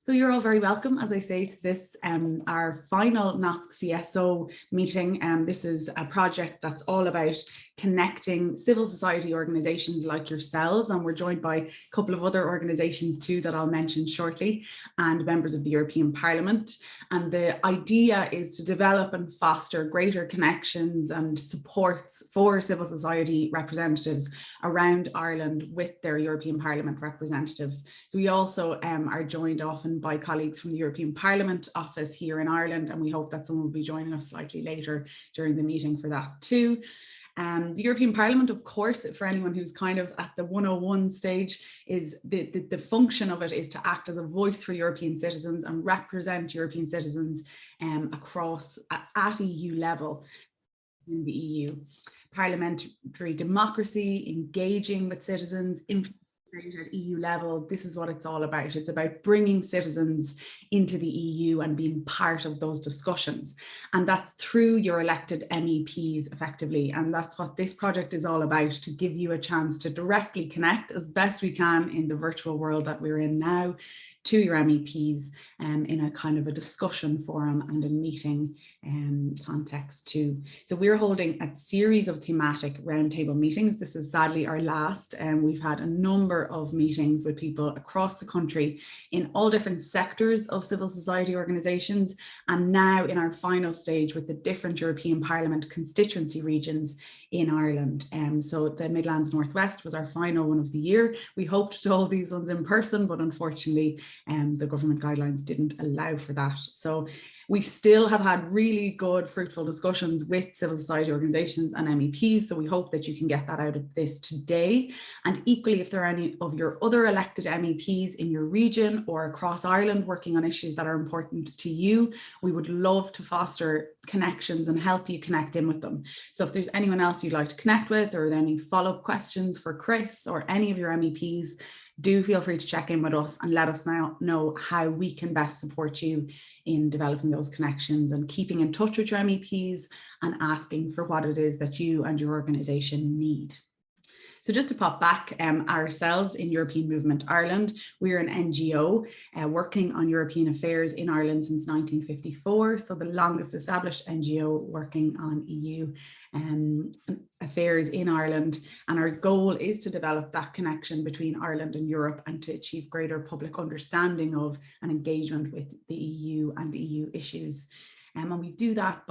So you're all very welcome, as I say, to this, our final NasCSO meeting. This is a project that's all about connecting civil society organisations like yourselves, and we're joined by a couple of other organisations too that I'll mention shortly, and members of the European Parliament. And the idea is to develop and foster greater connections and supports for civil society representatives around Ireland with their European Parliament representatives. So we also are joined often by colleagues from the European Parliament Office here in Ireland, and we hope that someone will be joining us slightly later during the meeting for that too. The European Parliament, of course, for anyone who's kind of at the 101 stage, is the function of it is to act as a voice for European citizens and represent European citizens across at EU level in the EU. Parliamentary democracy, engaging with citizens, at EU level, this is what it's all about. It's about bringing citizens into the EU and being part of those discussions. And that's through your elected MEPs effectively. And that's what this project is all about, to give you a chance to directly connect as best we can in the virtual world that we're in now to your MEPs in a kind of a discussion forum and a meeting context too. So we're holding a series of thematic roundtable meetings. This is sadly our last, and we've had a number of meetings with people across the country in all different sectors of civil society organisations, and now in our final stage with the different European Parliament constituency regions in Ireland. So the Midlands Northwest was our final one of the year. We hoped to hold these ones in person, but unfortunately the government guidelines didn't allow for that. So we still have had really good, fruitful discussions with civil society organisations and MEPs, so we hope that you can get that out of this today. And equally, if there are any of your other elected MEPs in your region or across Ireland working on issues that are important to you, we would love to foster connections and help you connect in with them. So if there's anyone else you'd like to connect with, or any follow-up questions for Chris or any of your MEPs, do feel free to check in with us and let us know how we can best support you in developing those connections and keeping in touch with your MEPs and asking for what it is that you and your organisation need. So just to pop back, ourselves in European Movement Ireland, we're an NGO working on European affairs in Ireland since 1954. So the longest established NGO working on EU affairs in Ireland. And our goal is to develop that connection between Ireland and Europe and to achieve greater public understanding of and engagement with the EU and EU issues. And we do that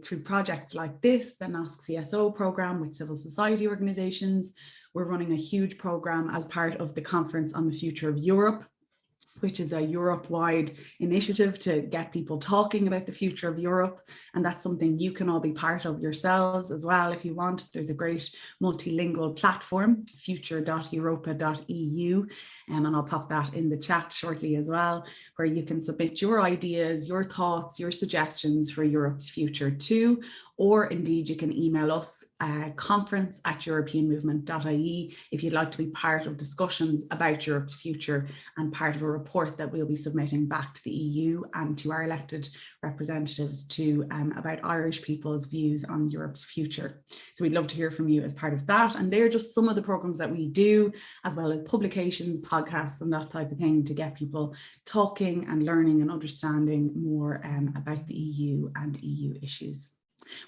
through projects like this, the NasCSO programme with civil society organisations. We're running a huge programme as part of the Conference on the Future of Europe, which is a Europe-wide initiative to get people talking about the future of Europe. And that's something you can all be part of yourselves as well if you want. There's a great multilingual platform, future.europa.eu, and I'll pop that in the chat shortly as well, where you can submit your ideas, your thoughts, your suggestions for Europe's future too. Or indeed, you can email us conference@europeanmovement.ie if you'd like to be part of discussions about Europe's future and part of a report that we'll be submitting back to the EU and to our elected representatives too about Irish people's views on Europe's future. So we'd love to hear from you as part of that. And they're just some of the programs that we do, as well as publications, podcasts and that type of thing, to get people talking and learning and understanding more about the EU and EU issues.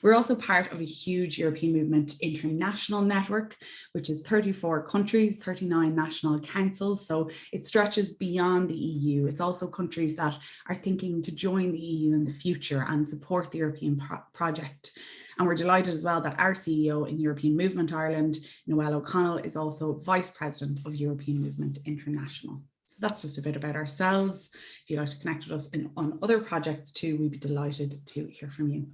We're also part of a huge European Movement international network, which is 34 countries, 39 national councils. So it stretches beyond the EU. It's also countries that are thinking to join the EU in the future and support the European project. And we're delighted as well that our CEO in European Movement Ireland, Noelle O'Connell, is also Vice President of European Movement International. So that's just a bit about ourselves. If you'd like to connect with us on other projects too, we'd be delighted to hear from you.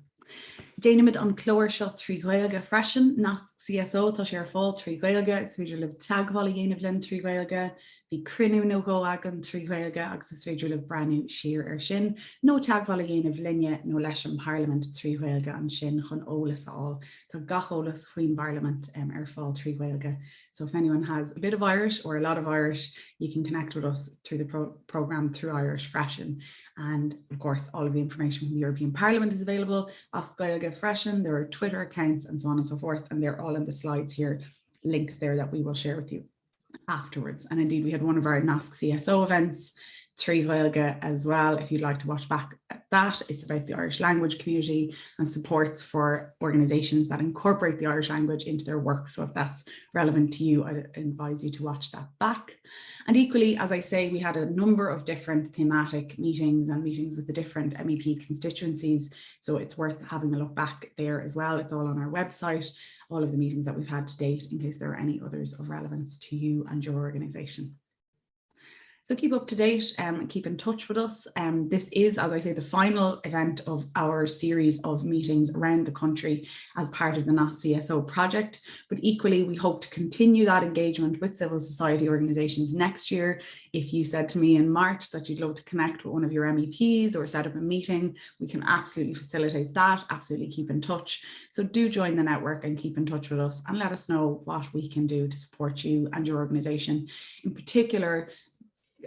Déanamid an clóir seo trí Gaeilge freisin, NasCSO tá sé ar fáil trí Gaeilge, is féidir le teagháil a dhéanamh linn trí Gaeilge, bhí cruinniú nó go agan trí Gaeilge agus is féidir le breanú siar ar sin, nó teagháil a dhéanamh linne nó leis an Parliament trí Gaeilge an sin chun ólas aáil. Tá gach ólas faoin Parliament ar fáil trí Gaeilge. So if anyone has a bit of Irish or a lot of Irish, you can connect with us through the programme through Irish Freisin. And of course, all of the information from the European Parliament is available. As Gaeilge Freisin, there are Twitter accounts and so on and so forth, and they're all in the slides here, links there that we will share with you afterwards. And indeed, we had one of our NasCSO events Trí Gaeilge as well, if you'd like to watch back at that. It's about the Irish language community and supports for organisations that incorporate the Irish language into their work. So if that's relevant to you, I advise you to watch that back. And equally, as I say, we had a number of different thematic meetings and meetings with the different MEP constituencies. So it's worth having a look back there as well. It's all on our website, all of the meetings that we've had to date, in case there are any others of relevance to you and your organisation. So keep up to date and keep in touch with us. This is, as I say, the final event of our series of meetings around the country as part of the NasCSO project. But equally, we hope to continue that engagement with civil society organisations next year. If you said to me in March that you'd love to connect with one of your MEPs or set up a meeting, we can absolutely facilitate that, absolutely keep in touch. So do join the network and keep in touch with us and let us know what we can do to support you and your organisation. In particular,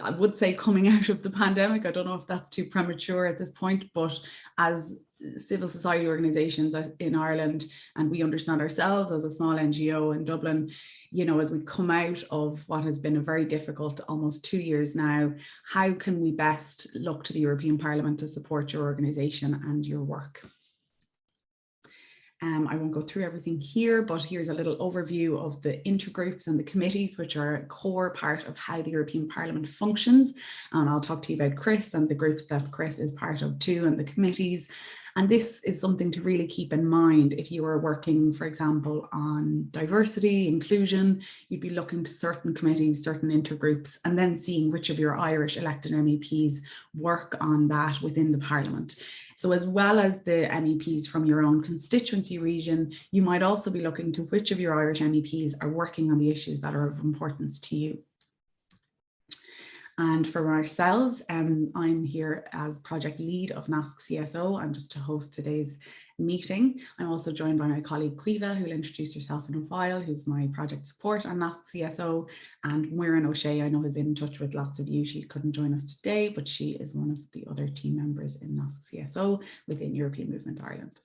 I would say coming out of the pandemic, I don't know if that's too premature at this point, but as civil society organisations in Ireland, and we understand ourselves as a small NGO in Dublin, you know, as we come out of what has been a very difficult almost 2 years now, how can we best look to the European Parliament to support your organisation and your work? I won't go through everything here, but here's a little overview of the intergroups and the committees, which are a core part of how the European Parliament functions. And I'll talk to you about Chris and the groups that Chris is part of too, and the committees. And this is something to really keep in mind if you are working, for example, on diversity, inclusion. You'd be looking to certain committees, certain intergroups, and then seeing which of your Irish elected MEPs work on that within the Parliament. So as well as the MEPs from your own constituency region, you might also be looking to which of your Irish MEPs are working on the issues that are of importance to you. And for ourselves, I'm here as project lead of NasCSO. I'm just to host today's meeting. I'm also joined by my colleague Caoimhe, who'll introduce herself in a while, who's my project support on NasCSO, and Muireann O'Shea, I know has been in touch with lots of you. She couldn't join us today, but she is one of the other team members in NasCSO within European Movement Ireland.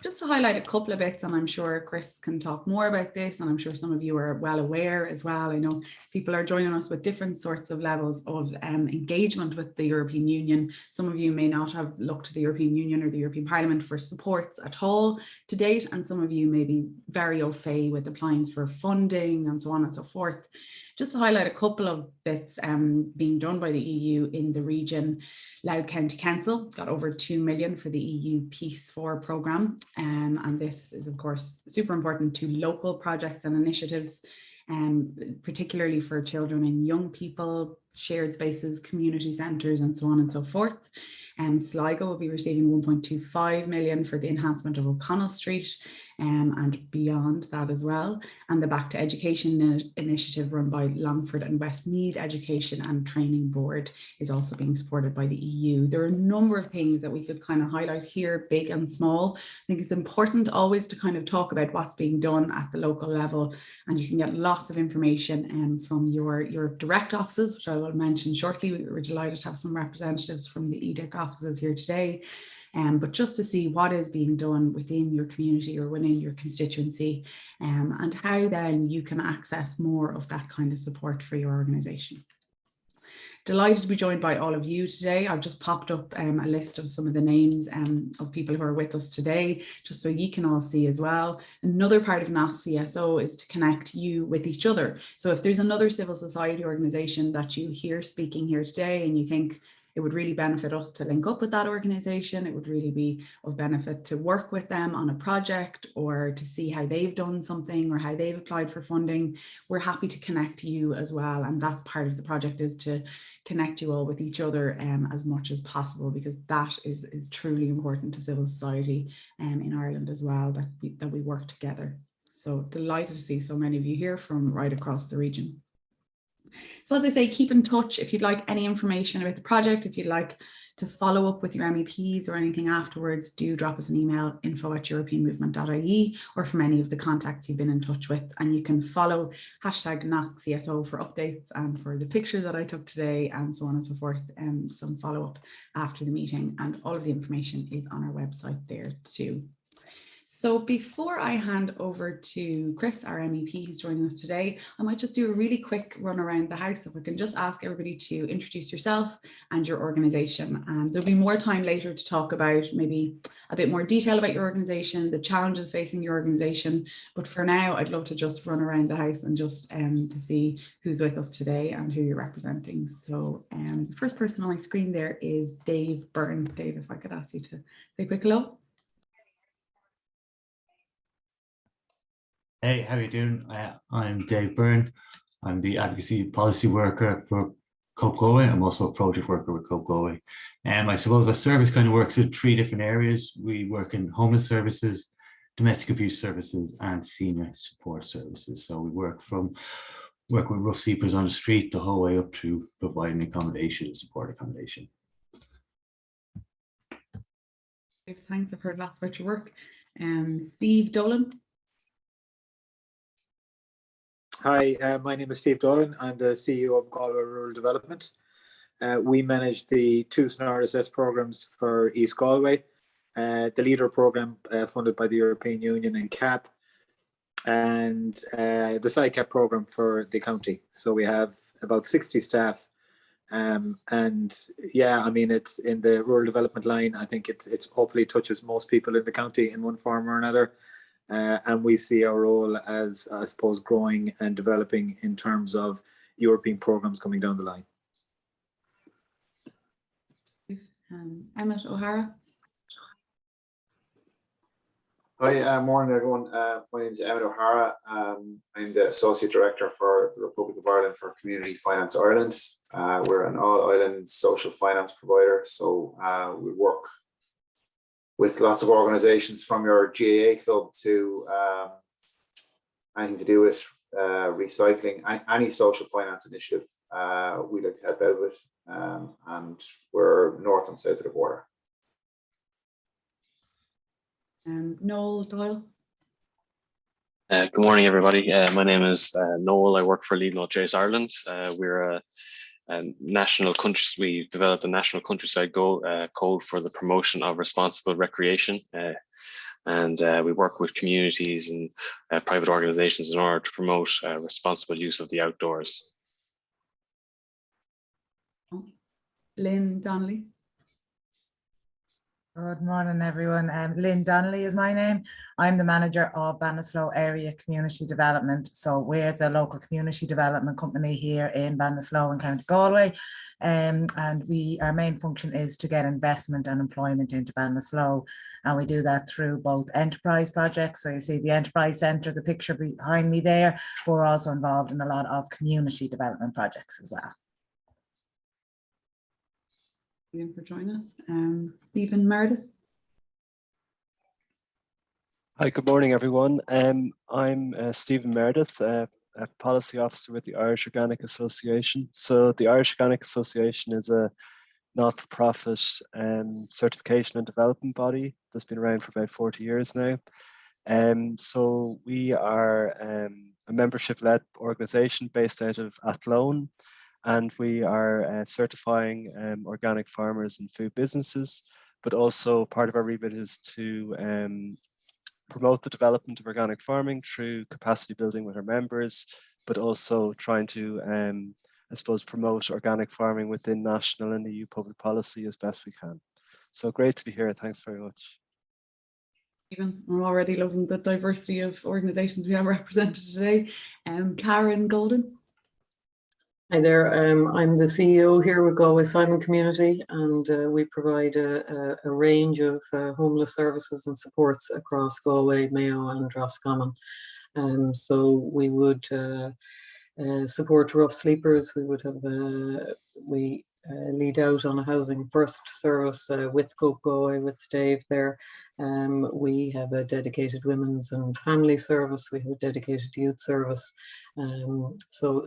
Just to highlight a couple of bits, and I'm sure Chris can talk more about this, and I'm sure some of you are well aware as well. I know people are joining us with different sorts of levels of engagement with the European Union. Some of you may not have looked to the European Union or the European Parliament for supports at all to date, and some of you may be very au fait with applying for funding and so on and so forth. Just to highlight a couple of bits being done by the EU in the region, Louth County Council got over 2 million for the EU Peace 4 programme. And this is, of course, super important to local projects and initiatives, particularly for children and young people, shared spaces, community centres, and so on and so forth. Sligo will be receiving 1.25 million for the enhancement of O'Connell Street, and beyond that as well. And the Back to Education initiative run by Longford and Westmeath Education and Training Board is also being supported by the EU. There are a number of things that we could kind of highlight here, big and small. I think it's important always to kind of talk about what's being done at the local level, and you can get lots of information from your direct offices, which I will mention shortly. We were delighted to have some representatives from the EDIC offices here today. But just to see what is being done within your community or within your constituency, and how then you can access more of that kind of support for your organisation. Delighted to be joined by all of you today. I've just popped up a list of some of the names of people who are with us today, just so you can all see as well. Another part of NasCSO is to connect you with each other. So if there's another civil society organisation that you hear speaking here today and you think it would really benefit us to link up with that organisation, it would really be of benefit to work with them on a project or to see how they've done something or how they've applied for funding, we're happy to connect you as well. And that's part of the project, is to connect you all with each other as much as possible, because that is truly important to civil society in Ireland as well, that we work together. So delighted to see so many of you here from right across the region. So as I say, keep in touch if you'd like any information about the project. If you'd like to follow up with your MEPs or anything afterwards, do drop us an email, info@europeanmovement.ie, or from any of the contacts you've been in touch with. And you can follow #NasCSO for updates and for the picture that I took today and so on and so forth, and some follow up after the meeting. And all of the information is on our website there too. So before I hand over to Chris, our MEP who's joining us today, I might just do a really quick run around the house. If we can just ask everybody to introduce yourself and your organisation. And there'll be more time later to talk about maybe a bit more detail about your organisation, the challenges facing your organisation. But for now, I'd love to just run around the house and just to see who's with us today and who you're representing. So the first person on my screen there is Dave Byrne. Dave, if I could ask you to say a quick hello. Hey, how are you doing? I'm Dave Byrne. I'm the advocacy policy worker for Cope Galway. I'm also a project worker with Cope Galway. And I suppose our service kind of works in 3 different areas. We work in homeless services, domestic abuse services, and senior support services. So we work with rough sleepers on the street the whole way up to providing accommodation and support accommodation. Thanks, I've heard a lot about your work. Steve Dolan. Hi, my name is Steve Dolan. I'm the CEO of Galway Rural Development. We manage the 2 SNRSS programs for East Galway, the LEADER program funded by the European Union and CAP, and the SICAP program for the county. So we have about 60 staff. And yeah, I mean, it's in the rural development line. I think it's hopefully touches most people in the county in one form or another. And we see our role as, I suppose, growing and developing in terms of European programs coming down the line. Emmett O'Hara. Hi, morning everyone. My name is Emmett O'Hara. I'm the Associate Director for the Republic of Ireland for Community Finance Ireland. We're an all-island social finance provider, so we work with lots of organisations from your GAA club to anything to do with recycling, any social finance initiative. We like to help out with, and we're north and south of the border. Noel Doyle. Good morning, everybody. My name is Noel. I work for Lead No Chase Ireland. We're a national country. We developed a national countryside code for the promotion of responsible recreation, and we work with communities and private organisations in order to promote responsible use of the outdoors. Lynn Donnelly. Good morning, everyone. Lynn Donnelly is my name. I'm the manager of Ballinasloe Area Community Development. So we're the local community development company here in Ballinasloe in County Galway. And our main function is to get investment and employment into Ballinasloe. And we do that through both enterprise projects. So you see the Enterprise Centre, the picture behind me there. We're also involved in a lot of community development projects as well. Thank you for joining us. Stephen Meredith. Hi, good morning, everyone. I'm Stephen Meredith, a policy officer with the Irish Organic Association. So the Irish Organic Association is a not-for-profit certification and development body that's been around for about 40 years now. So we are a membership-led organisation based out of Athlone, and we are certifying organic farmers and food businesses, but also part of our remit is to promote the development of organic farming through capacity building with our members, but also trying to, I suppose, promote organic farming within national and EU public policy as best we can. So great to be here. Thanks very much. Stephen, we're already loving the diversity of organisations we have represented today. Karen Golden. Hi there, I'm the CEO here with Galway Simon Community, and we provide a range of homeless services and supports across Galway, Mayo and Roscommon. So we would support rough sleepers. We would have lead out on a housing first service with Cope Galway, with Dave there. We have a dedicated women's and family service. We have a dedicated youth service. So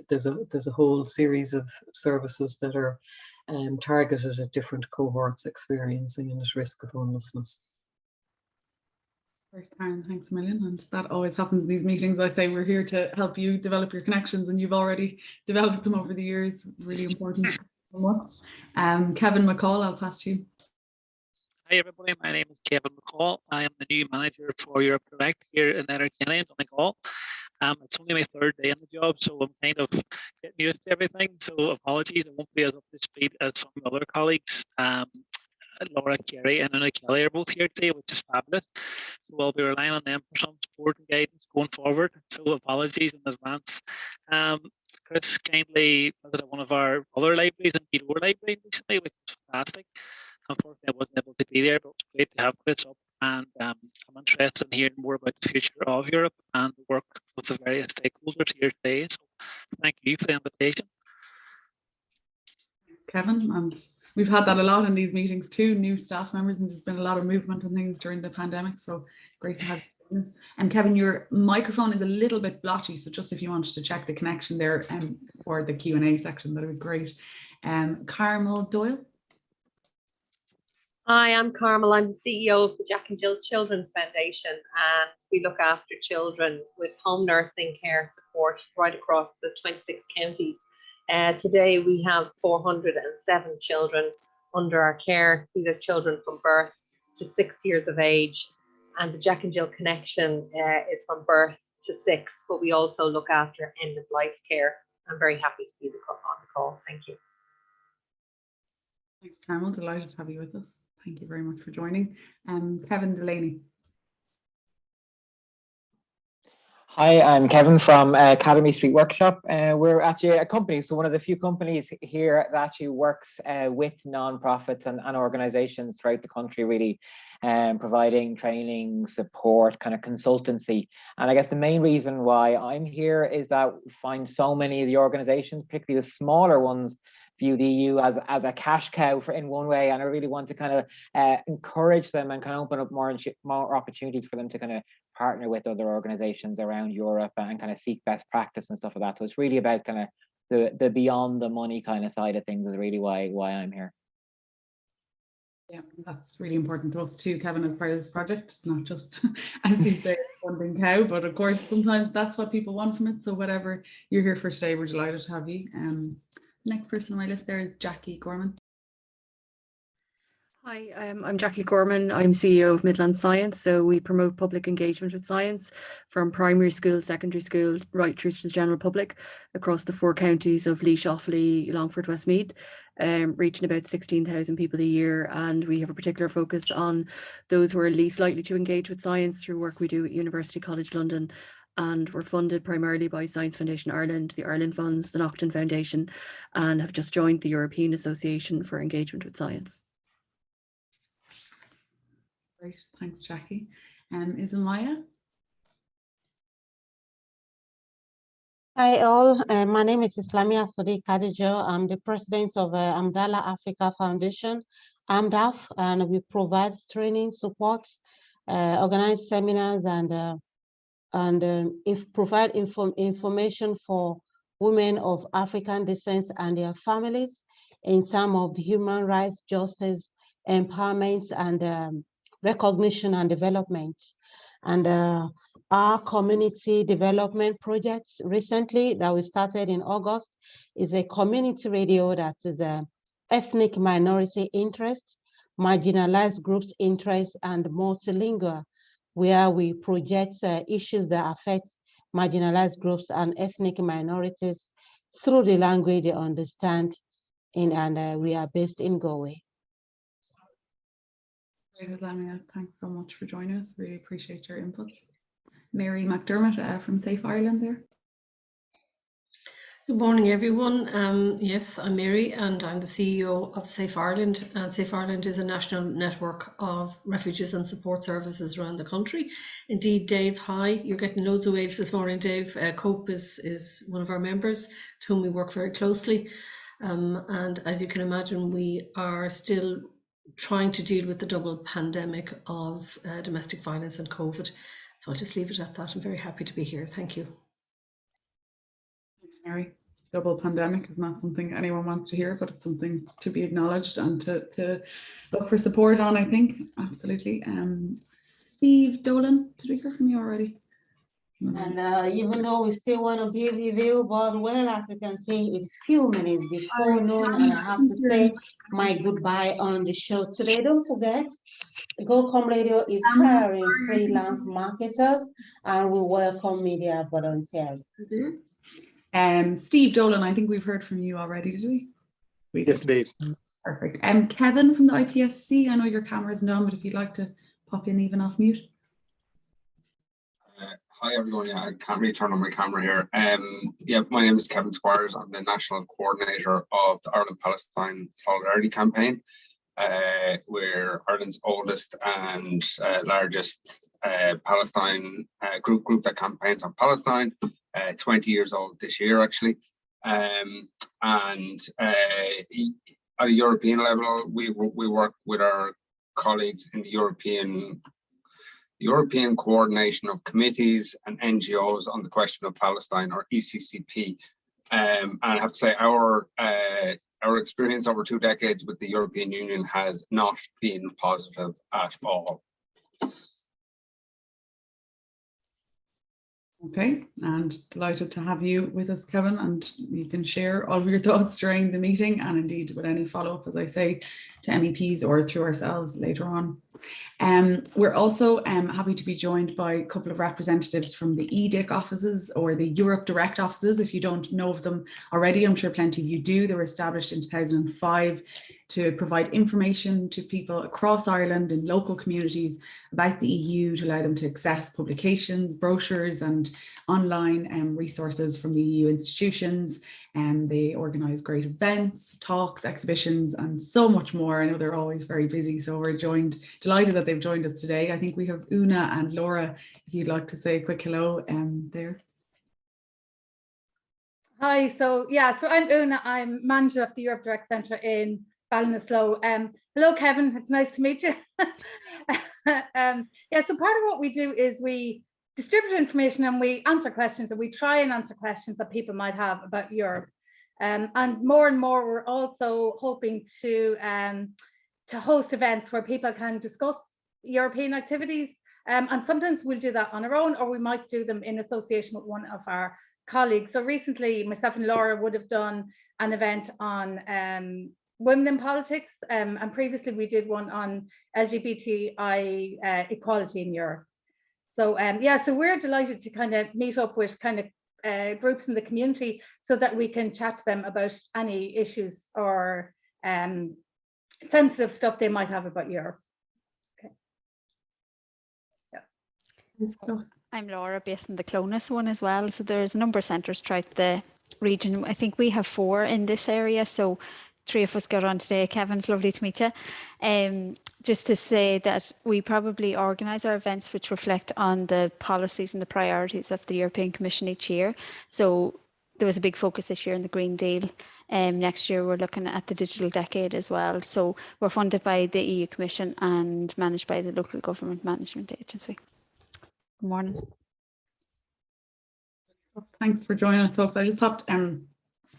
there's a whole series of services that are targeted at different cohorts experiencing and at risk of homelessness. Karen, thanks a million. And that always happens in these meetings. I say we're here to help you develop your connections, and you've already developed them over the years. Really important. Kevin McCall, I'll pass to you. Hi everybody, my name is Kevin McCall. I am the new manager for Europe Direct here in Letterkenny and Donegal. It's only my third day in the job, so I'm kind of getting used to everything. So apologies, I won't be as up to speed as some other colleagues. Laura Carey and Anna Kelly are both here today, which is fabulous. So I'll be relying on them for some support and guidance going forward. So apologies in advance. Chris kindly visited one of our other libraries in Keilor Library recently, which was fantastic. Unfortunately, I wasn't able to be there, but it's great to have Chris up. And I'm interested in hearing more about the future of Europe and the work with the various stakeholders here today. So thank you for the invitation. Kevin, and we've had that a lot in these meetings too, new staff members, and there's been a lot of movement and things during the pandemic, so great to have you. And Kevin, your microphone is a little bit blotchy, so just if you wanted to check the connection there for the Q&A section, that would be great. Carmel Doyle. Hi, I'm Carmel. I'm the CEO of the Jack and Jill Children's Foundation, and we look after children with home nursing care support right across the 26 counties. Today we have 407 children under our care. These are children from birth to 6 years of age, and the Jack and Jill connection is from birth to 6, but we also look after end of life care. I'm very happy to be on the call. Thank you. Thanks, Carmel. Delighted to have you with us. Thank you very much for joining. Kevin Delaney. Hi, I'm Kevin from Academy Street Workshop. We're actually a company, so one of the few companies here that actually works with non-profits and organizations throughout the country, really, providing training, support, kind of consultancy. And I guess the main reason why I'm here is that we find so many of the organizations, particularly the smaller ones, view the EU as a cash cow in one way, and I really want to kind of encourage them and kind of open up more opportunities for them to kind of partner with other organizations around Europe and kind of seek best practice and stuff like that. So it's really about kind of the beyond the money kind of side of things is really why I'm here. Yeah, that's really important to us too, Kevin, as part of this project. It's not just, as you say, one big cow, but of course, sometimes that's what people want from it. So whatever you're here for today, we're delighted to have you. Next person on my list there is Jackie Gorman. Hi, I'm Jackie Gorman. I'm CEO of Midlands Science. So we promote public engagement with science from primary school, secondary school, right through to the general public across the 4 counties of Laois, Offaly, Longford, Westmeath, reaching about 16,000 people a year. And we have a particular focus on those who are least likely to engage with science through work we do at University College London. And we're funded primarily by Science Foundation Ireland, the Ireland Funds, the Naughton Foundation, and have just joined the European Association for Engagement with Science. Great, thanks, Jackie. Is Amaya? Hi all, my name is Islamia Sadiq Kadijo. I'm the president of Amdala Africa Foundation, AMDAF, and we provide training support, organize seminars, and provide information for women of African descent and their families in terms of human rights, justice, empowerment, and recognition and development. And our community development projects recently that we started in August is a community radio that is a ethnic minority interest, marginalized groups interest, and multilingual, where we project issues that affect marginalized groups and ethnic minorities through the language they understand, and we are based in Galway. Great, Lamia. Thanks so much for joining us. Really appreciate your inputs. Mary McDermott from Safe Ireland there. Good morning, everyone. Yes, I'm Mary, and I'm the CEO of Safe Ireland. And Safe Ireland is a national network of refugees and support services around the country. Indeed, Dave, hi, you're getting loads of waves this morning, Dave. COPE is one of our members to whom we work very closely. And as you can imagine, we are still trying to deal with the double pandemic of domestic violence and COVID. So I'll just leave it at that. I'm very happy to be here. Thank you. Mary, double pandemic is not something anyone wants to hear, but it's something to be acknowledged and to look for support on, I think. Absolutely. Steve Dolan, did we hear from you already? And even though we still want to be with you, but well, as you can see, it's few minutes before noon, and I have to say my goodbye on the show today. Don't forget, Go Com Radio is hiring freelance marketers, and we welcome media volunteers. Steve Dolan, I think we've heard from you already, did we? Yes, indeed. Perfect. Kevin from the IPSC, I know your camera's on, but if you'd like to pop in even off mute. Hi everyone, yeah, I can't really turn on my camera here. Yeah, my name is Kevin Squires. I'm the National Coordinator of the Ireland-Palestine Solidarity Campaign. We're Ireland's oldest and largest Palestine group that campaigns on Palestine, 20 years old this year actually. And at a European level, we work with our colleagues in the European Coordination of Committees and NGOs on the Question of Palestine, or ECCP. And I have to say our experience over 2 decades with the European Union has not been positive at all. Okay, and delighted to have you with us, Kevin, and you can share all of your thoughts during the meeting and indeed with any follow-up, as I say, to MEPs or through ourselves later on. We're also happy to be joined by a couple of representatives from the EDIC offices, or the Europe Direct offices. If you don't know of them already, I'm sure plenty of you do. They were established in 2005 to provide information to people across Ireland in local communities about the EU, to allow them to access publications, brochures and online resources from the EU institutions. And they organise great events, talks, exhibitions and so much more. I know they're always very busy, so we're delighted that they've joined us today. I think we have Una and Laura, if you'd like to say a quick hello there. Hi, so I'm Una. I'm manager of the Europe Direct Centre in Ballinasloe. Hello, Kevin. It's nice to meet you. So part of what we do is we distribute information and we answer questions, and we try and answer questions that people might have about Europe. And more we're also hoping to host events where people can discuss European activities. And sometimes we'll do that on our own, or we might do them in association with one of our colleagues. So recently, myself and Laura would have done an event on women in politics, and previously we did one on LGBTI equality in Europe. So so we're delighted to kind of meet up with kind of groups in the community so that we can chat to them about any issues or sensitive stuff they might have about Europe. Okay. So I'm Laura, based in the Clonus one as well. So there's a number of centres throughout the region. I think we have 4 in this area. So 3 of us got on today. Kevin's lovely to meet you. Just to say that we probably organise our events which reflect on the policies and the priorities of the European Commission each year. So there was a big focus this year in the Green Deal. Next year we're looking at the digital decade as well. So we're funded by the EU Commission and managed by the Local Government Management Agency. Good morning. Thanks for joining us, folks. I just popped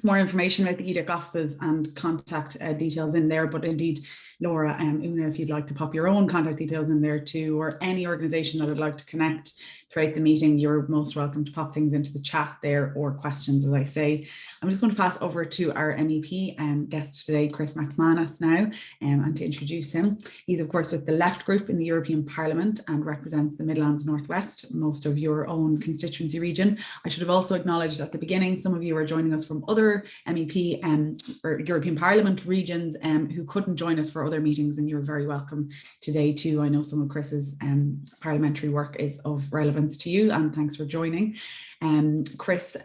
more information about the EDIC offices and contact details in there, but indeed, Laura and Una, if you'd like to pop your own contact details in there too, or any organisation that would like to connect throughout the meeting, you're most welcome to pop things into the chat there, or questions, as I say. I'm just going to pass over to our MEP and guest today, Chris MacManus now, and to introduce him. He's of course with the Left Group in the European Parliament and represents the Midlands Northwest, most of your own constituency region. I should have also acknowledged at the beginning, some of you are joining us from other MEP or European Parliament regions who couldn't join us for other meetings, and you're very welcome today too. I know some of Chris's parliamentary work is of relevance to you, and thanks for joining. Chris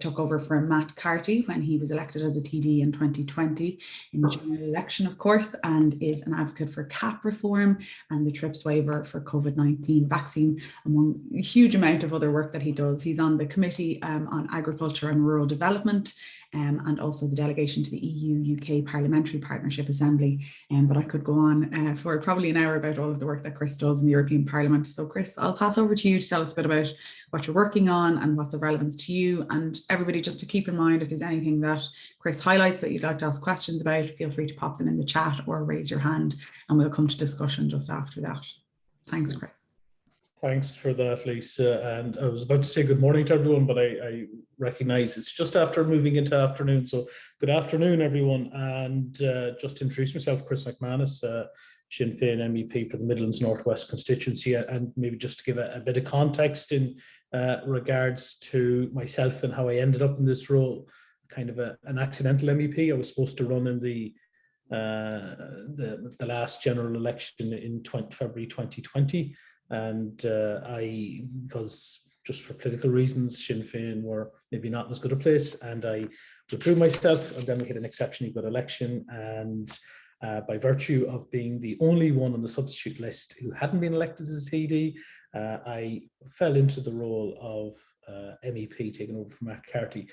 took over from Matt Carty when he was elected as a TD in 2020 in the general election, of course, and is an advocate for CAP reform and the TRIPS waiver for COVID-19 vaccine, among a huge amount of other work that he does. He's on the Committee on Agriculture and Rural Development, and also the delegation to the EU-UK Parliamentary Partnership Assembly. But I could go on for probably an hour about all of the work that Chris does in the European Parliament. So Chris, I'll pass over to you to tell us a bit about what you're working on and what's of relevance to you. And everybody, just to keep in mind, if there's anything that Chris highlights that you'd like to ask questions about, feel free to pop them in the chat or raise your hand and we'll come to discussion just after that. Thanks, Chris. Thanks for that, Lisa. And I was about to say good morning to everyone, but I recognize it's just after moving into afternoon. So good afternoon, everyone. And just to introduce myself, Chris MacManus, Sinn Féin MEP for the Midlands Northwest constituency, and maybe just to give a bit of context in regards to myself and how I ended up in this role, kind of an accidental MEP. I was supposed to run in the last general election in February 2020. And because just for political reasons, Sinn Féin were maybe not as good a place, and I withdrew myself, and then we had an exceptionally good election. And by virtue of being the only one on the substitute list who hadn't been elected as a TD, I fell into the role of MEP, taken over from Mark Carty.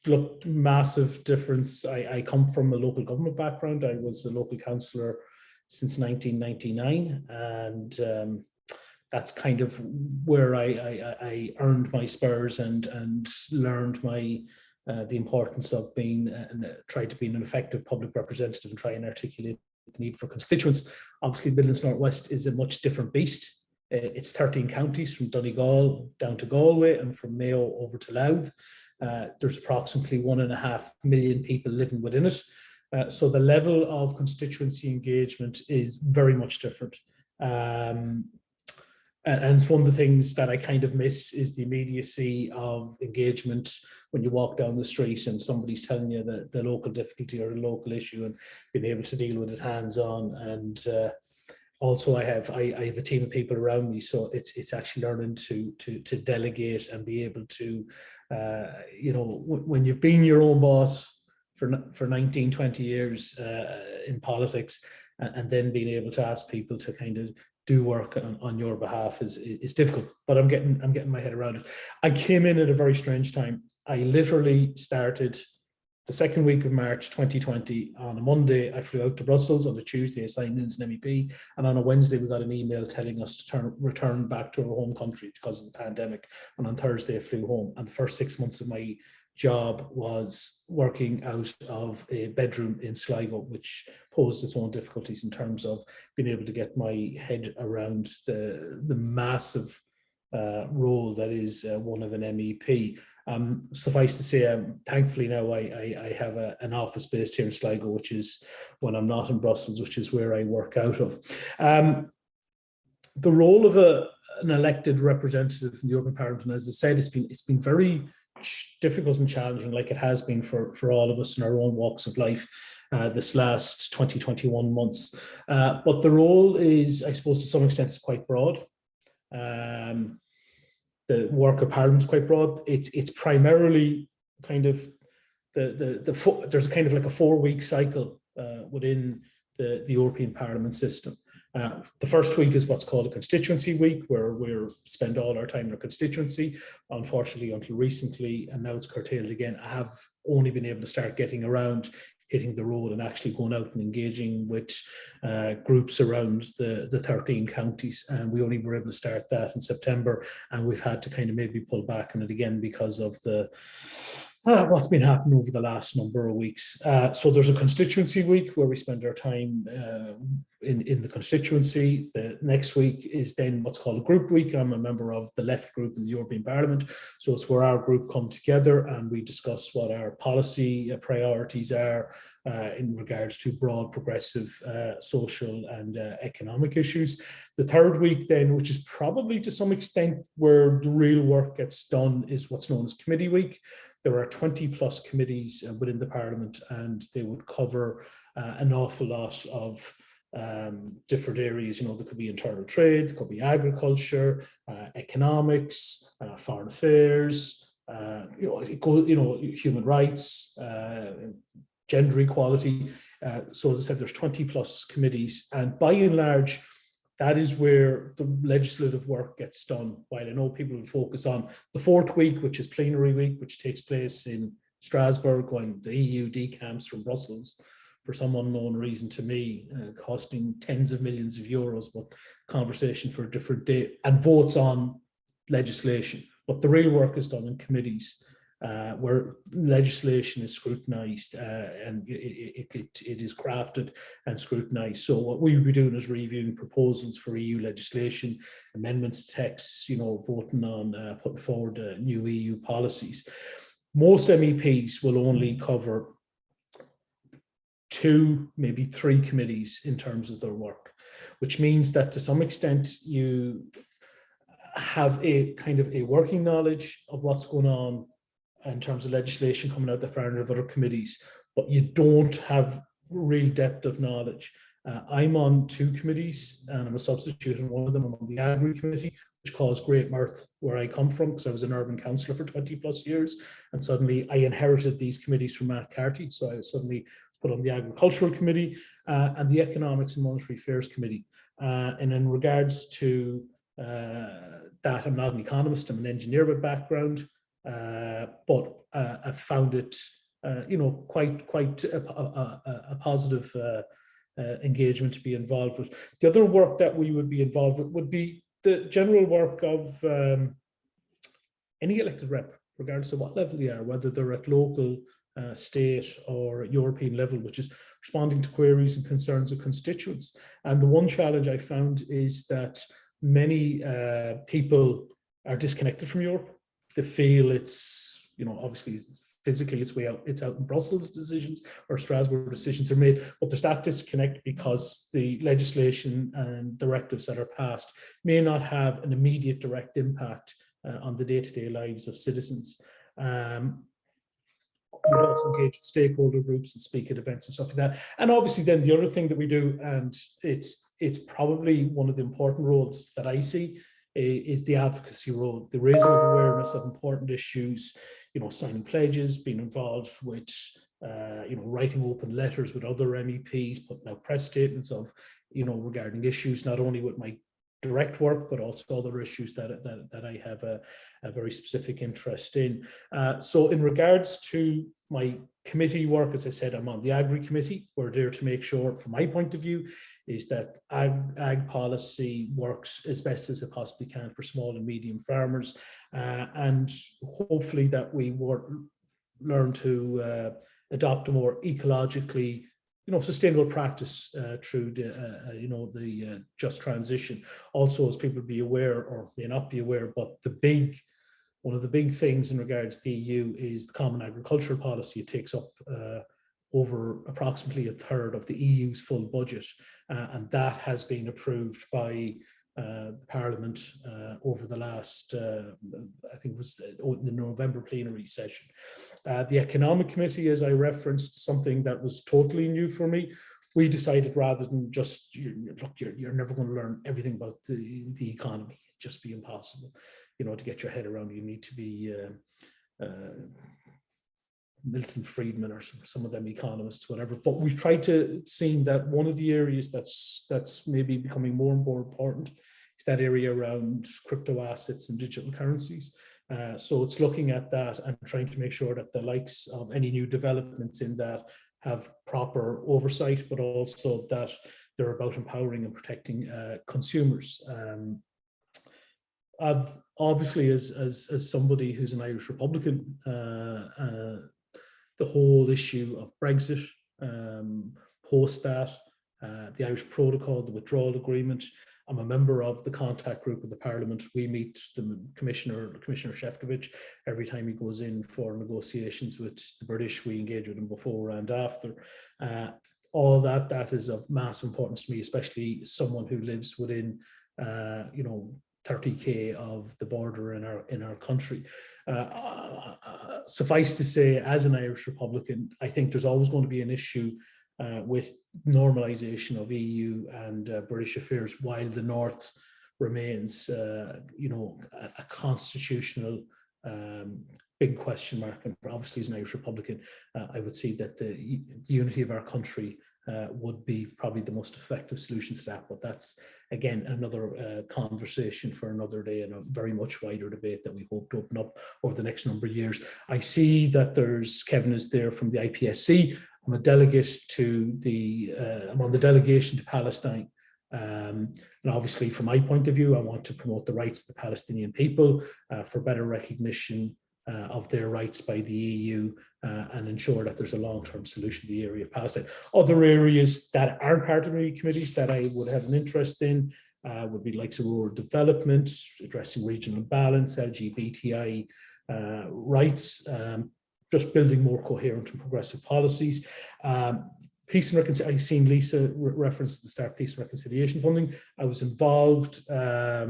Look, massive difference. I come from a local government background. I was a local councillor since 1999, and that's kind of where I earned my spurs and learned the importance of being try to be an effective public representative and try and articulate the need for constituents. Obviously, Midlands Northwest is a much different beast. It's 13 counties from Donegal down to Galway and from Mayo over to Louth. There's approximately 1.5 million people living within it. So the level of constituency engagement is very much different. And it's one of the things that I kind of miss is the immediacy of engagement when you walk down the street and somebody's telling you the local difficulty or the local issue and being able to deal with it hands-on. And also I have a team of people around me, so it's actually learning to delegate and be able to, when you've been your own boss for 19, 20 years in politics, and then being able to ask people to kind of do work on your behalf is difficult, but I'm getting my head around it. I came in at a very strange time. I literally started the second week of March 2020. On a Monday, I flew out to Brussels. On a Tuesday, I signed in as an MEP, and on a Wednesday, we got an email telling us to return back to our home country because of the pandemic. And on Thursday, I flew home. And the first 6 months of my job was working out of a bedroom in Sligo, which posed its own difficulties in terms of being able to get my head around the massive role that is one of an MEP. Suffice to say, thankfully now I have an office based here in Sligo, which is when I'm not in Brussels, which is where I work out of. The role of an elected representative in the European Parliament, and as I said, it's been very difficult and challenging, like it has been for all of us in our own walks of life this last 20-21 months. But the role is, I suppose, to some extent, it's quite broad. The work of Parliament is quite broad. It's primarily kind of there's a kind of like a 4-week cycle within the European Parliament system. The first week is what's called a constituency week, where we spend all our time in our constituency. Unfortunately, until recently, and now it's curtailed again, I have only been able to start getting around, hitting the road and actually going out and engaging with groups around the 13 counties. And we only were able to start that in September, and we've had to kind of maybe pull back on it again because of the what's been happening over the last number of weeks. So there's a constituency week where we spend our time in the constituency. The next week is then what's called a group week. I'm a member of the left group in the European Parliament. So it's where our group come together and we discuss what our policy priorities are in regards to broad, progressive social and economic issues. The third week then, which is probably to some extent where the real work gets done, is what's known as committee week. There are 20+ committees within the Parliament, and they would cover an awful lot of different areas. There could be internal trade, there could be agriculture, economics, foreign affairs, human rights, gender equality. So as I said, there's 20+ committees, and by and large, that is where the legislative work gets done. While I know people will focus on the fourth week, which is plenary week, which takes place in Strasbourg, when the EU decamps from Brussels for some unknown reason to me, costing tens of millions of euros, but conversation for a different day, and votes on legislation. But the real work is done in committees. where legislation is scrutinised and it is crafted and scrutinised. So what we will be doing is reviewing proposals for EU legislation, amendments to texts, voting on putting forward new EU policies. Most MEPs will only cover 2, maybe 3 committees in terms of their work, which means that to some extent you have a kind of a working knowledge of what's going on in terms of legislation coming out the far end of other committees, but you don't have real depth of knowledge. I'm on 2 committees and I'm a substitute in one of them. I'm on the Agri Committee, which caused great mirth where I come from because I was an urban councillor for 20 plus years, and suddenly I inherited these committees from Matt Carty, so I suddenly put on the Agricultural Committee and the Economics and Monetary Affairs Committee. And in regards to that, I'm not an economist, I'm an engineer with background, but I found it quite a positive engagement to be involved with. The other work that we would be involved with would be the general work of any elected rep, regardless of what level they are, whether they're at local, state or European level, which is responding to queries and concerns of constituents. And the one challenge I found is that many people are disconnected from Europe. They feel it's, obviously physically it's out in Brussels decisions or Strasbourg decisions are made, but there's that disconnect because the legislation and directives that are passed may not have an immediate direct impact on the day-to-day lives of citizens. We'd also engage with stakeholder groups and speak at events and stuff like that. And obviously then the other thing that we do, and it's probably one of the important roles that I see, is the advocacy role, the raising of awareness of important issues, signing pledges, being involved with, writing open letters with other MEPs, putting out press statements of, regarding issues, not only with my direct work, but also other issues that I have a very specific interest in. So in regards to my committee work, as I said, I'm on the Agri Committee. We're there to make sure, from my point of view, is that ag policy works as best as it possibly can for small and medium farmers, and hopefully that we learn to adopt a more ecologically sustainable practice through the just transition. Also, as people be aware or may not be aware, but one of the big things in regards to the EU is the Common Agricultural Policy. It takes up over approximately 1/3 of the EU's full budget, and that has been approved by Parliament over the last, I think it was the November plenary session. The Economic Committee, as I referenced, something that was totally new for me. We decided rather than just, you're never going to learn everything about the economy. It'd just be impossible. To get your head around, you need to be Milton Friedman or some of them economists, whatever. But we've tried to see that one of the areas that's maybe becoming more and more important is that area around crypto assets and digital currencies. So it's looking at that and trying to make sure that the likes of any new developments in that have proper oversight, but also that they're about empowering and protecting consumers. Obviously, as somebody who's an Irish Republican, the whole issue of Brexit, post that, the Irish Protocol, the withdrawal agreement. I'm a member of the contact group of the Parliament. We meet the Commissioner Šefčovič every time he goes in for negotiations with the British. We engage with him before and after. All that is of mass importance to me, especially someone who lives within 30k of the border in our country. Suffice to say, as an Irish Republican, I think there's always going to be an issue with normalisation of EU and British affairs, while the North remains, a constitutional big question mark. And obviously, as an Irish Republican, I would see that the unity of our country would be probably the most effective solution to that. But that's, again, another conversation for another day and a very much wider debate that we hope to open up over the next number of years. I see that Kevin is there from the IPSC. I'm a delegate to I'm on the delegation to Palestine. And obviously, from my point of view, I want to promote the rights of the Palestinian people for better recognition of their rights by the EU and ensure that there's a long-term solution to the area of Palestine. Other areas that aren't part of the committees that I would have an interest in would be like rural development, addressing regional balance, LGBTI rights, just building more coherent and progressive policies. Peace and reconciliation, I've seen Lisa reference at the start, peace and reconciliation funding. I was involved. I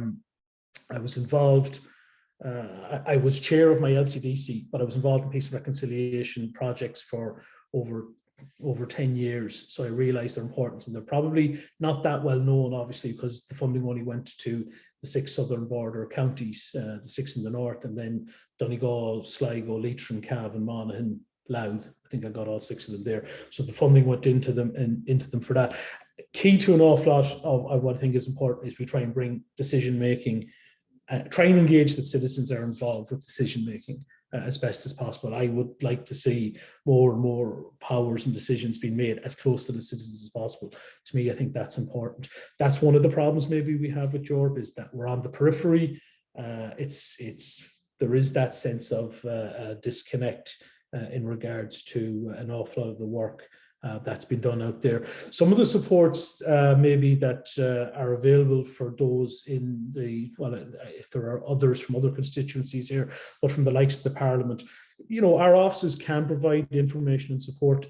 was chair of my LCDC, but I was involved in peace and reconciliation projects for over 10 years. So I realized their importance, and they're probably not that well known, obviously, because the funding only went to the 6 southern border counties, the 6 in the north, and then Donegal, Sligo, Leitrim, Cavan, Monaghan, Louth. I think I got all 6 of them there. So the funding went into them for that. Key to an awful lot of what I think is important is we try and bring decision making, try and engage that citizens are involved with decision making as best as possible. I would like to see more and more powers and decisions being made as close to the citizens as possible. To me, I think that's important. That's one of the problems maybe we have with Europe, is that we're on the periphery. There is that sense of disconnect in regards to an awful lot of the work that's been done out there. Some of the supports maybe that are available for those in the, well, if there are others from other constituencies here, but from the likes of the Parliament, you know, our offices can provide information and support.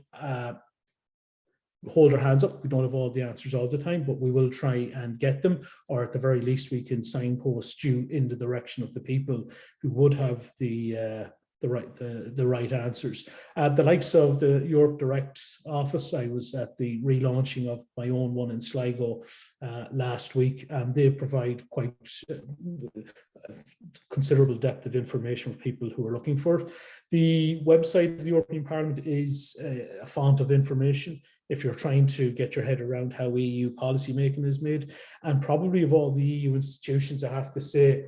Hold our hands up. We don't have all the answers all the time, but we will try and get them, or at the very least we can signpost you in the direction of the people who would have the right answers. The likes of the Europe Direct office, I was at the relaunching of my own one in Sligo last week, and they provide quite considerable depth of information for people who are looking for it. The website of the European Parliament is a font of information if you're trying to get your head around how EU policy making is made. And probably of all the EU institutions, I have to say,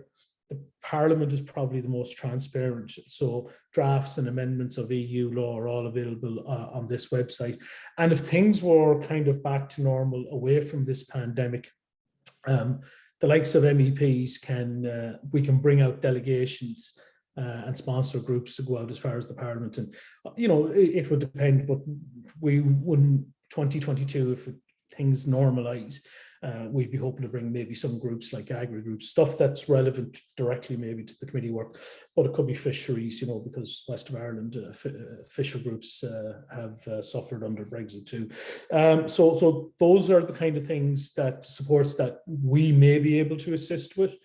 the Parliament is probably the most transparent. So drafts and amendments of EU law are all available on this website. And if things were kind of back to normal away from this pandemic, the likes of MEPs we can bring out delegations and sponsor groups to go out as far as the Parliament. And, you know, it would depend, but we wouldn't, 2022, if things normalise, we'd be hoping to bring maybe some groups like agri groups, stuff that's relevant directly maybe to the committee work, but it could be fisheries, you know, because West of Ireland fisher groups have suffered under Brexit too. So those are the kind of things, that supports that we may be able to assist with.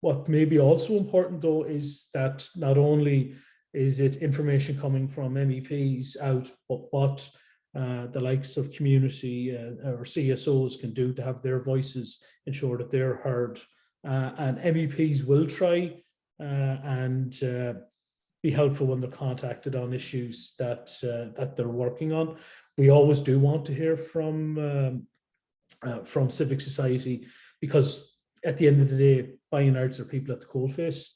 What may be also important though is that not only is it information coming from MEPs out, but what the likes of community or CSOs can do to have their voices ensure that they're heard. And MEPs will try and be helpful when they're contacted on issues that they're working on. We always do want to hear from civic society, because at the end of the day, by and large, they're people at the coalface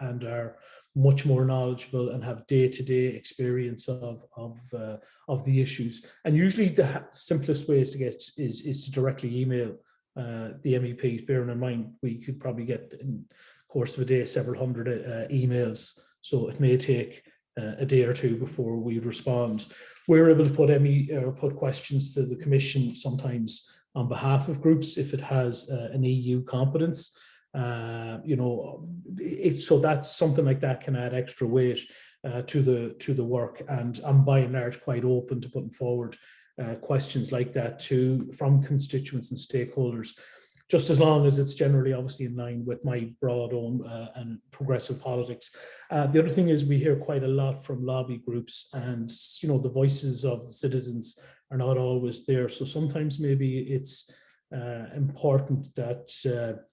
and are much more knowledgeable and have day-to-day experience of the issues. And usually the simplest ways to get is to directly email the MEPs, bearing in mind we could probably get in the course of a day several hundred emails, so it may take a day or two before we respond. We're able to put questions to the Commission sometimes on behalf of groups if it has an EU competence. You know, so that's something like that can add extra weight to the work, and I'm by and large quite open to putting forward questions like that from constituents and stakeholders, just as long as it's generally obviously in line with my broad own and progressive politics. The other thing is we hear quite a lot from lobby groups, and you know, the voices of the citizens are not always there. So sometimes maybe it's important that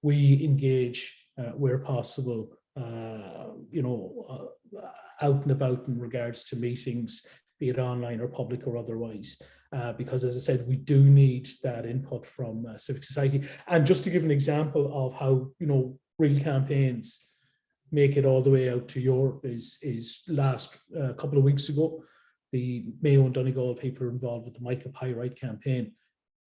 we engage where possible, you know, out and about in regards to meetings, be it online or public or otherwise, because as I said, we do need that input from civic society. And just to give an example of how, you know, real campaigns make it all the way out to Europe is last couple of weeks ago, the Mayo and Donegal people involved with the Micah Pyrite campaign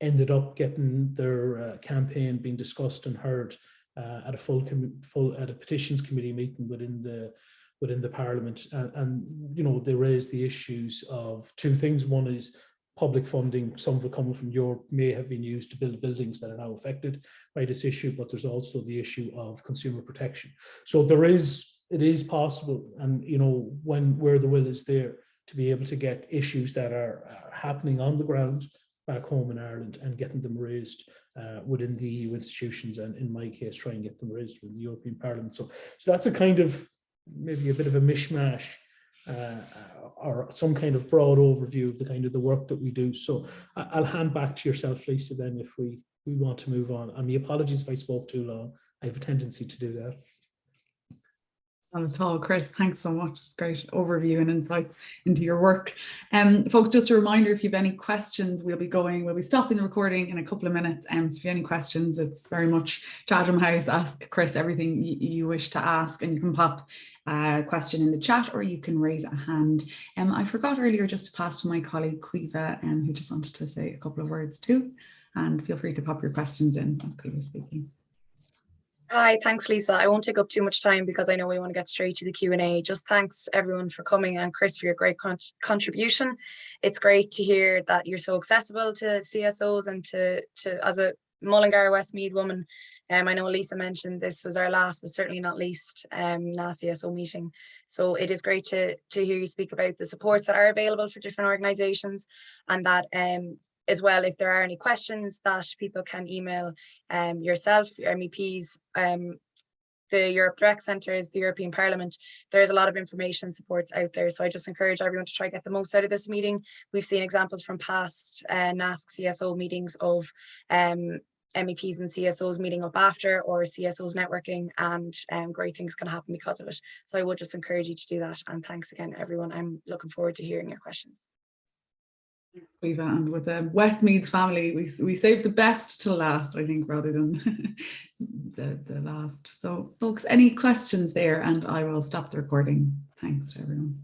ended up getting their campaign being discussed and heard at a petitions committee meeting within the Parliament, and you know, they raised the issues of two things. One is public funding, some of it coming from Europe, may have been used to build buildings that are now affected by this issue, but there's also the issue of consumer protection. So it is possible, and you know, where the will is there, to be able to get issues that are happening on the ground back home in Ireland and getting them raised within the EU institutions, and in my case, try and get them raised with the European Parliament. So that's a kind of, maybe a bit of a mishmash or some kind of broad overview of the kind of the work that we do. So I'll hand back to yourself, Lisa, then, if we want to move on. And my apologies if I spoke too long. I have a tendency to do that. Not at all, Chris. Thanks so much. It's a great overview and insights into your work. Folks, just a reminder, if you have any questions, we'll be stopping the recording in a couple of minutes. So if you have any questions, it's very much Chatham House. Ask Chris everything you wish to ask, and you can pop a question in the chat, or you can raise a hand. I forgot earlier just to pass to my colleague Caoimhe, who just wanted to say a couple of words too. And feel free to pop your questions in as Caoimhe is speaking. Hi, thanks, Lisa. I won't take up too much time because I know we want to get straight to the Q&A. Just thanks everyone for coming, and Chris for your great contribution. It's great to hear that you're so accessible to CSOs and to as a Mullingar Westmeath woman. I know Lisa mentioned this was our last, but certainly not least, NasCSO meeting. So it is great to hear you speak about the supports that are available for different organisations, and that as well, if there are any questions, that people can email yourself, your MEPs, the Europe Direct Centres, the European Parliament. There's a lot of information supports out there. So I just encourage everyone to try to get the most out of this meeting. We've seen examples from past NasCSO meetings of MEPs and CSOs meeting up after, or CSOs networking, and great things can happen because of it. So I would just encourage you to do that. And thanks again, everyone. I'm looking forward to hearing your questions. And with the Westmeath family, we saved the best till last, I think, rather than the last. So folks, any questions there, and I will stop the recording. Thanks to everyone.